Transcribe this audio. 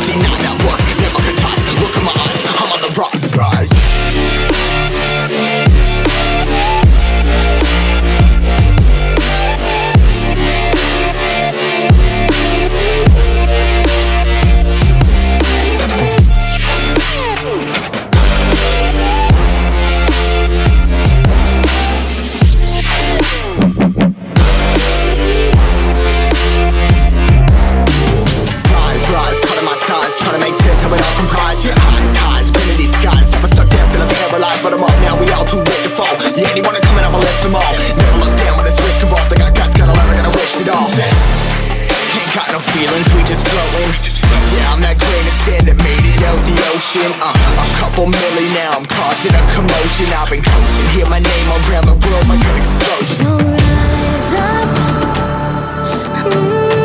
deny that work, never could toss. Look in my eyes, I'm on the rise. Trying to make sense of it all comprised. Yeah, highs, vanity skies. Never stuck down, feeling paralyzed, but I'm up now, we all too late to fall. Yeah, anyone coming up, I left them all. Never look down when it's risk involved. I got guts, got a lot, I gotta wish it all. Ain't got no feelings, we just flowing. Yeah, I'm that grain of sand that made it out the ocean. A couple milli now, I'm causing a commotion. I've been coasting, hear my name around the world like an explosion. So rise up.